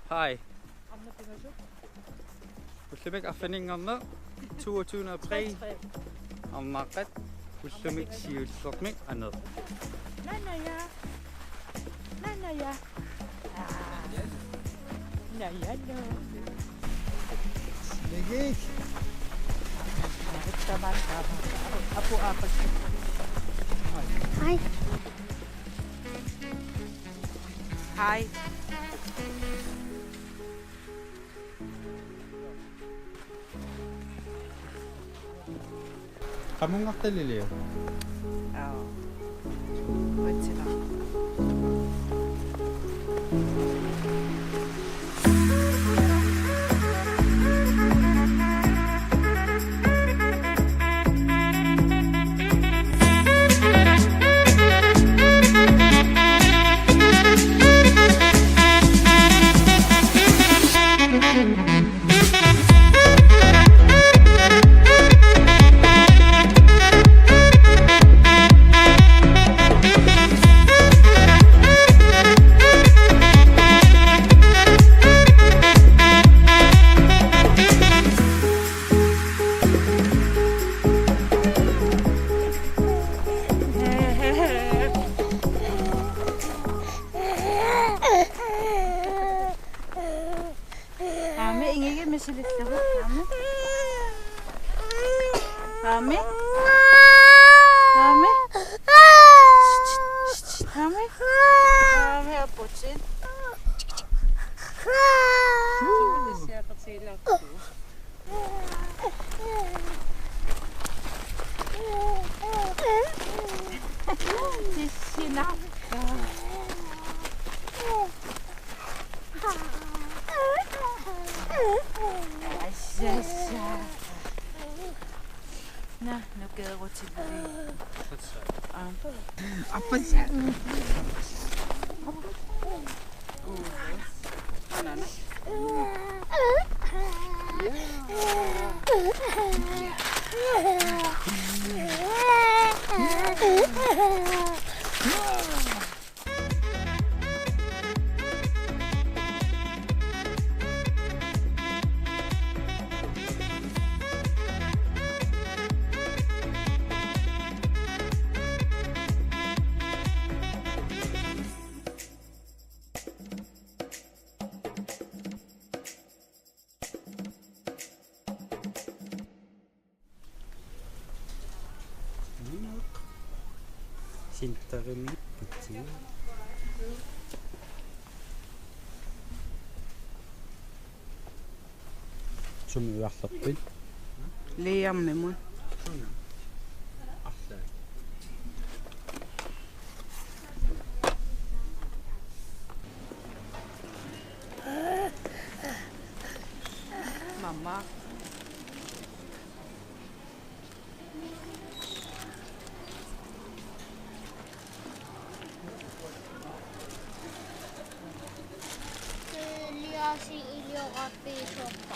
Hej. Ultimik affiningerne 22. april. Ammaqqat ultimik siullermi aned. Nanaya. Nayano. Sige. Taman apo apat. Hi. Hi. Qamungartaliliu. What's Na, nu gad jeg til det. Apa siya? Sintarimi putsi. Sumi uarlarpit. Liammi mun. Mamma. Liasi ilio api soppa.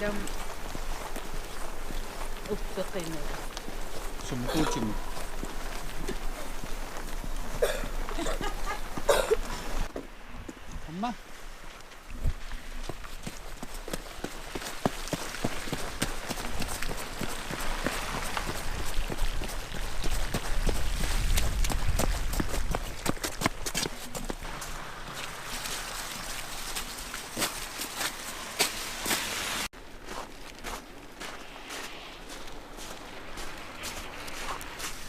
Dam uppdating. Sumkuchim. Amma.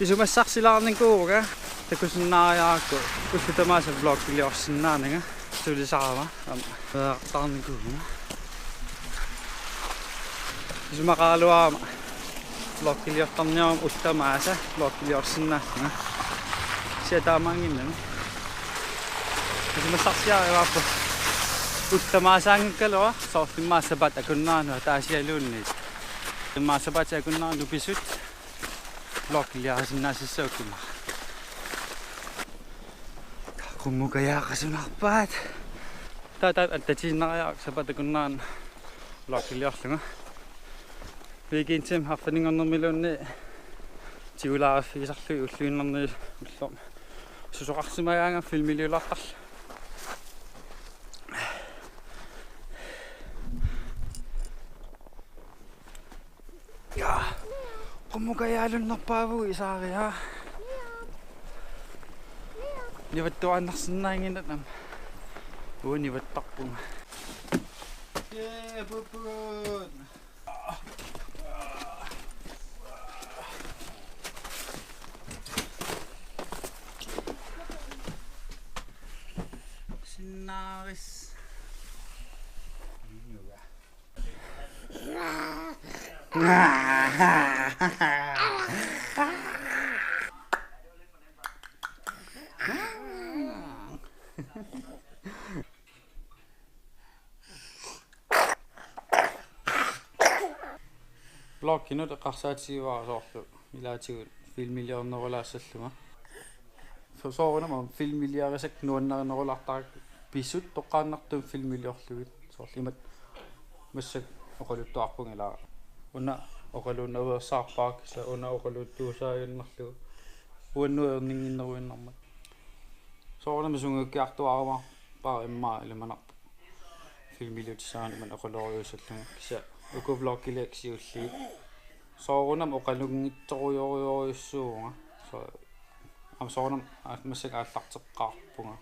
Isumassarsilaarning kuuga takusinnaariaakku ullutamaasa vlog iliorsinnaaniga sulisaava veaqtarning kuuga isumaqaaluaama vlog iliortarniarum ullamaasa vlog iliorsinnaanga siataamaanginnami isumassarsiaarivaappu ullamaasaangakkalua soortimmaassapat akunnaanua taasialuunniit Maasapati kunna nupisut blogiliarsinnaasissaukuma qummukayaaqasunarpaat tatat attatiinnariaaq sapatakunnaan blogiliarlunga weekendtim haffaningornermiluunni tiulaaraffigisarlui ulluinnerni ullorma susoqarsimayaanga filmiliulartarla ja qumukayaalunnerpaavu isaaria nivattuannarsinnaanginat uunivattarpunga puput Sinnaris Blogginut eqqarsaatigivaarsoorlu ilaatigut filmiliornerulaassallunga soorunama filmiliarisak nuannarinerulartarak pissut toqqaannartum filmiliorlugit soorlimat massak oqaluttuarpung ilaa una oqaluunnaveersaarpaak sa una oqaluttuusaaginnarlugu uannuerninginneruinnarmat soorunama sungukkiartuaruma paa immaa ilumanarpu filmiliutisaani man oqaloriusallunga kisa ukuvloggileksiulli soorunam oqalungittorujoriussuunga so am soorunam massak aallarteqqaarpunga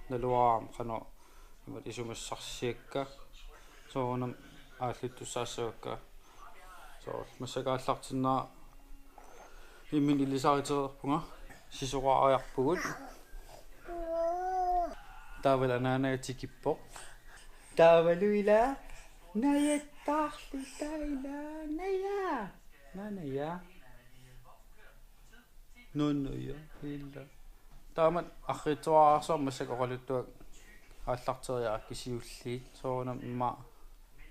naluaram qano imat isumassarsiakka soorunam ааллуттуссаассавакка соо массакааллартиннаа иммин илисарitererpunga сисоqaariarpugut таавала наанагатикиппо таавалуила наяттаарлу таила ная наная нонноя илла таамат арритуаарсоо массакоqaluttuак ааллартериаа кисиуллиит соонам имма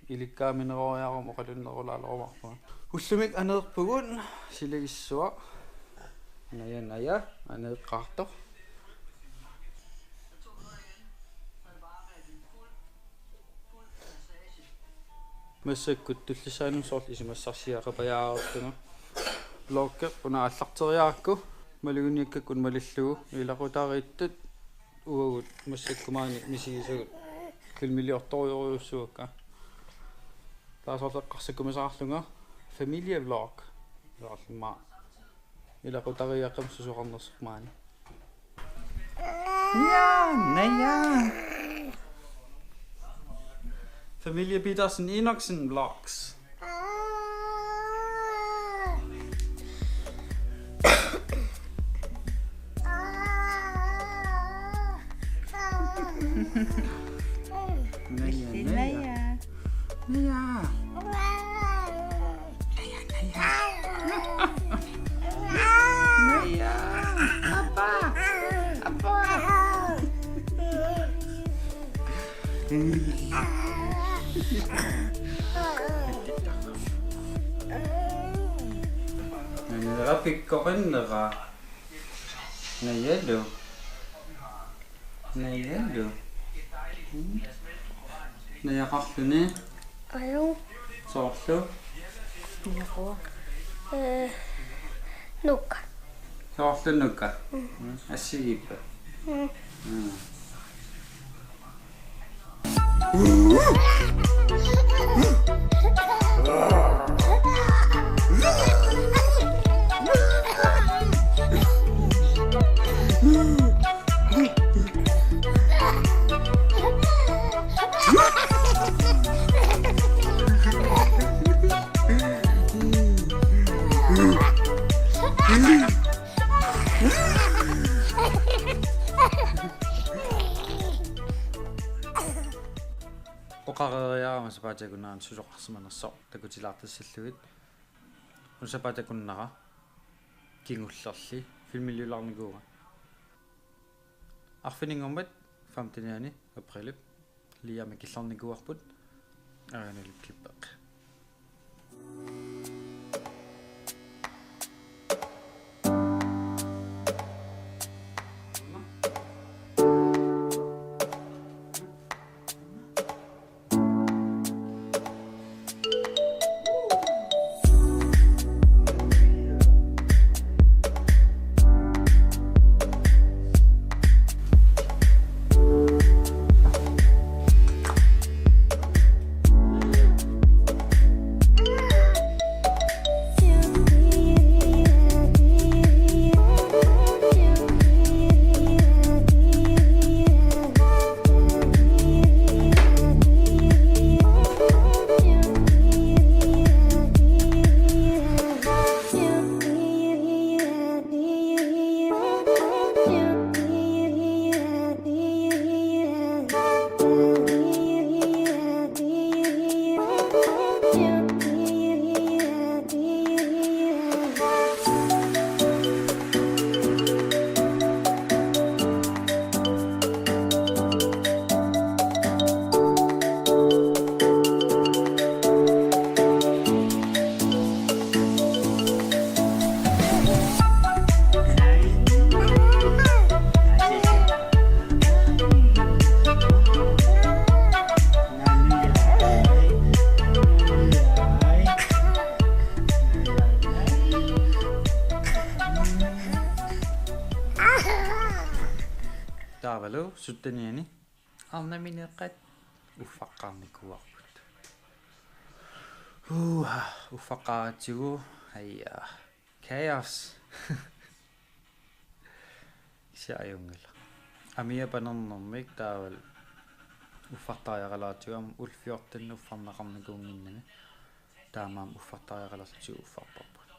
иликкааминерориарум оқалуннерулаалерумарпуга уллумик анеерпугун силагиссуа ная анеэққартор массаккут туллисаанум соорлу исимассарсиақапаяарерлуга блокке уна аллартериаакку малугуниаккаккун малиллугу илақутаарииттут уагут массаккумаани мисигисагут филмилиорториориуссуакка таасоорлеққарсаккумисаарлунга familievlog яарлма илақутариаққам сусоқарнерсермаани ная Familie Petersen Enoksen vlogs Rapikkoqinneqa nayallu nayaqarluni Alo. soorlu Naqua. Nukka. soorlunukka assigippa Oqareriarama sapaatakunnaarn susoqarsimanerso takutilaartassalluit unsapatakunnara kingullerli filmiliularnikuuga arfiningormat 15. april liama killarnikuarput aranulip klippeq Taavalu suttaniani arnamineqqat uffaqarnikuarput. Uffaqaatigu ayya chaos. Siayungala. Amia panernermik taaval uffartariaqalaatigaam ulfiortannu uffarnaqarnikuunginnami taamaam uffartariaqalartigu uffarparput.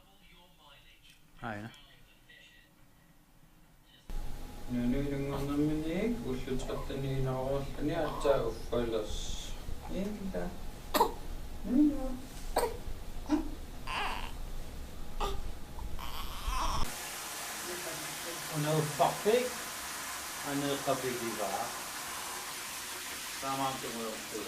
Aina. Nunungarnamminik ullutqattaniinaaruallani atsaa uffalas. Inda. Una uffarpik aneeqapigiva. Taamaam tumuyortu.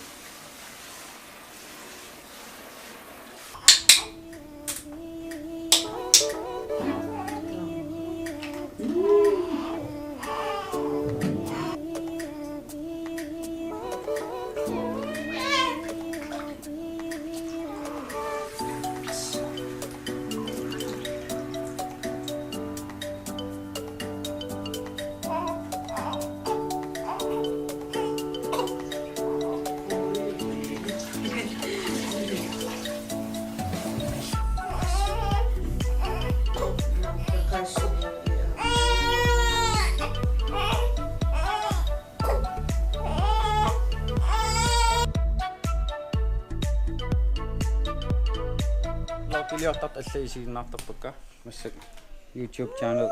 Liortat аллаисигиннаартарпакка массак YouTube channel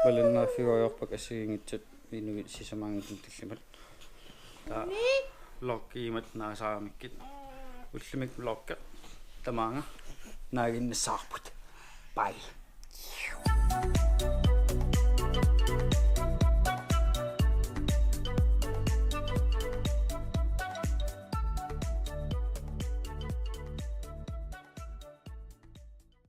баланнааффигоёрпак ассигингитсут инуги сисамаангитун таллимат та локкиимат наасаарамиккит уллимик блокка тамаанга наагиннассаарпут бай